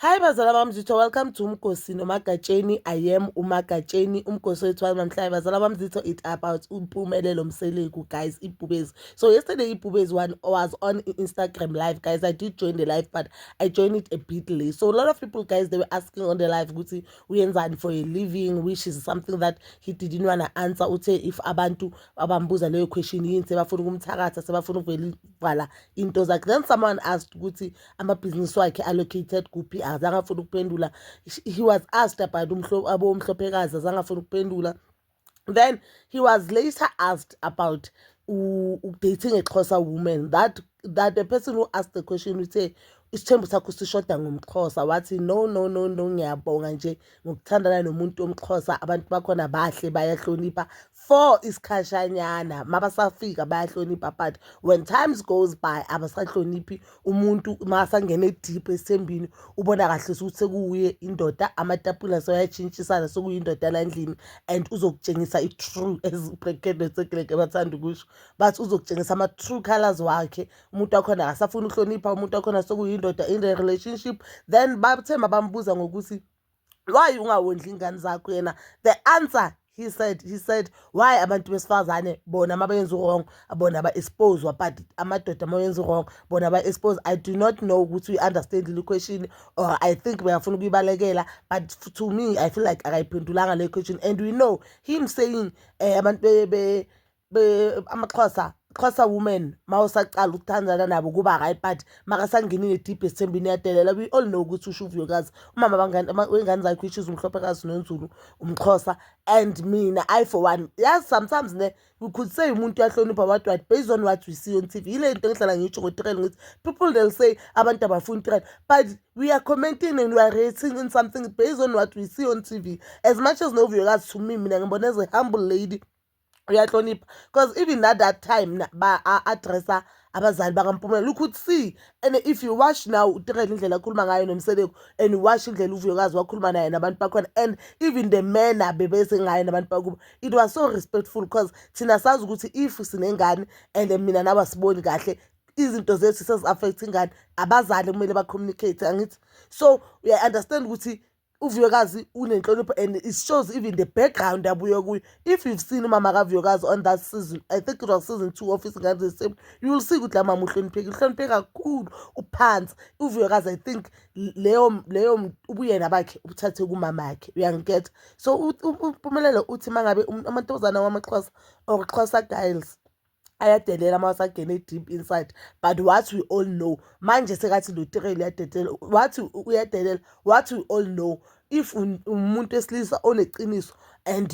Hi bazala bami zitho, welcome to Umkosi noMagatsheni. I am uMagatsheni. Umkosi wethu namhlanje bazala bami zitho, it about Umpumelelo Mseleku, guys, Ibhubezi. So yesterday Ibhubezi one was on Instagram live, guys. I did join the live, but I joined it a bit late. So a lot of people, guys, they were asking on the live ukuthi uyenzani for a living, which is something that he didn't want to answer. Uthe if abantu abambuza leyo question yini sebafuna ukumthakatha, sebafuna ukuvala into zakhe. Then someone asked ukuthi ama-business wakhe allocated kuphi, azange afuna ukuphendula. He was asked about abomhlophekazi, azange afuna ukuphendula. Then he was later asked about dating a Xhosa woman. That the person who asked the question would say isithembu sakho sishoda ngomXhosa. Wathi no, ngiyabonga nje ngokuthandana nomuntu omXhosa, abantu bakhona bahle bayahlonipha for isikhashanyana, mabasafika bayahlonipha, but when times goes by abasahloniphi umuntu. Masangene deep esithembini ubona kahle ukuthi sekuye indoda, amatapula soyatshintshisana, sekuyindoda landlini, and uzokutshengisa i-true, as bracket bathanda ukusho, but uzokutshengisa ama-true colors wakhe. Umuntu wakhona akasafuna uhlonipha, umuntu wakhona sekuyindoda in the relationship. Then bathe mabambuza ngokuthi why ungawondli ingane zakho yena, the answer he said why abantu besifazane bona mabenza wrong bona ba-expose, but amadoda mabenza wrong bona ba-expose. I do not know ukuthi we-understand the question, or I think bayafuna ukuyibalekela, but to me I feel like akayiphendulanga le question. And we know him saying abantu amaXhosa women mawusaqala ukuthandana nabo kuba right, but makasangenile deep esithembini yadelela. We all know ukuthi usho uVuyokazi umama wengane zakhe, which is uMhlophekazi noNzulu, uMxhosa. And mina, I for one, yes, sometimes we could say umuntu uyahlonipha what based on what we see on TV. Ile into engihlala ngitsho ngotirela ngithi people they'll say abantu abafuni tirela, but we are commenting and we are rating in something based on what we see on TV. As much as noVuyokazi, to me, mina ngibona as a humble lady, uyahlonipha, because even at that time ba-addressa abazali bakampumelelo. You could see, and if you watch now utirela indlela akhuluma ngayo noMseleku, and you watch indlela uVuyokazi wakhuluma naye nabantu bakhona, and even the manner bebese ngayo nabantu bakubo, it was so respectful, because thina sazi ukuthi if sinengane and mina nawe asiboni kahle, izinto zethu sezi-affect ingane, abazali kumele ba-communicate, angithi? So we understand ukuthi uVuyokazi unenhlonipho, and it shows even the background abuye kuyo. If you've seen umama kaVuyokazi on that season, I think it was season 2 of Izingane Zesithembu, you will see ukuthi la mama uhlonipheke kakhulu, uphansi. uVuyokazi, I think leyo ubuyena bakhe ubuthathe kumama yakhe, uyangiketha? So uMpumelelo uthi mangabe amantombazana wamaXhosa or Xhosa girls ayadelela mawasangene deep inside, but what we all know manje sekathi lo tirela uyadelela, wathi uyadelela, what we all know, if umuntu esilisa oneqiniso, and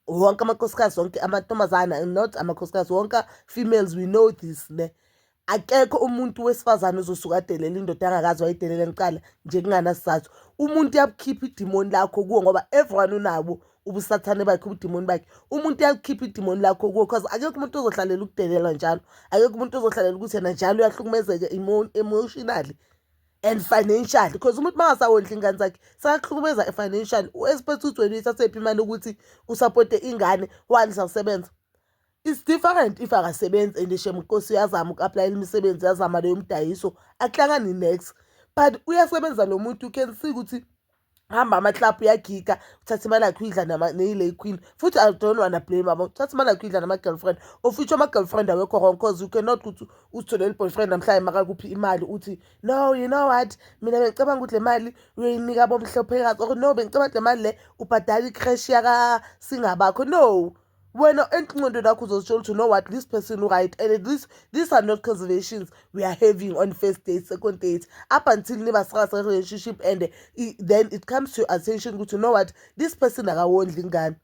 wonke amakhosikazi, wonke amantombazana, not amakhosikazi, wonke females, we know this ne, akekho umuntu wesifazane uzosuka adelela indoda angakazi wayidelela ngicala nje kunganasizathu. Umuntu uyabukhipha idimoni lakho kuwo, ngoba everyone unabo ubusathane bakhe, ubudimoni bakhe. Umuntu uyalikhipha idimoni lakho kuwo, because akekho umuntu ozohlalela ukudelela njalo, akekho umuntu ozohlalela ukuthi yena njalo uyahlukumezeka emotionally and financially, because umuntu mangasawondli ingane zakhe sakakuhlukumeza financially. U-expect ukuthi wena uyithathephi imali ukuthi usapote ingane while sawusebenza? It's different if akasebenzi and shem Nkosi uyazama uku-aplayela imisebenzi, yazama leyo mdayiso, akuhlangani next, but uyasebenza lo muntu. You can see ukuthi hamba ama-club uyagiga, uthatha imali yakhe uyidla neyile queen. Futhi I don't wanna blame about uthatha imali yakhe uyidla nama-girlfriend, of which ama-girlfriend awekho wrong, because you cannot ukuthi uzitholele i-boyfriend namhlanje makakuphi imali uthi no, you know what, mina bengicabanga ukuthi le mali uyoyinika bomhlophekazi, or no, bengicabanga ukuthi le mali le ubhadala i-crash yakasingabakho. No, wena engqondweni yakho uzozitshela ukuthi, you know what, this person right, and these are not conservations we are having on first date, second date, up until niba strasa relationship, and then it comes to your attention ukuthi, you know what, this person akawondli ingane,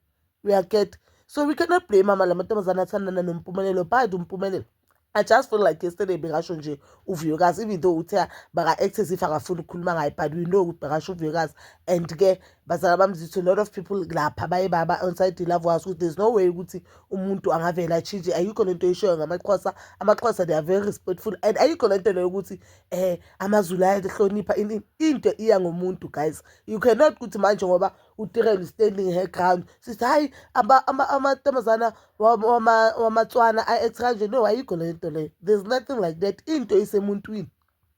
uyaget? So we cannot blame mama lamantombazana athandana noMpumelelo, but uMpumelelo, I just feel like yesterday bekasho nje uVuyokazi, even though uthe baka-act as if akafuna ukukhuluma ngayo, but we know ukuthi bekasho uVuyokazi. And ke bazala bami zithi, a lot of people lapha baye baba outside the love was ukuthi there's no way ukuthi umuntu angavela atshintshe. Ayikho lento eyishoyo ngamaXhosa. AmaXhosa they are very respectful, and ayikho lento leyo ukuthi amaZulu ayahlonipha. Into iya ngomuntu, guys. You cannot ukuthi manje ngoba utirela standing her ground sithi hayi amantombazana wamaTswana a-act kanje. No, ayikho lento leyo. There's nothing like that. Into isemuntwini.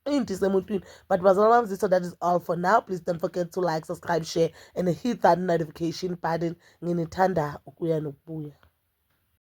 indise emuntwini. But bazalwane bami, so that is all for now. Please don't forget to like, subscribe, share, and hit that notification button. Nginithanda ukuya nokubuya.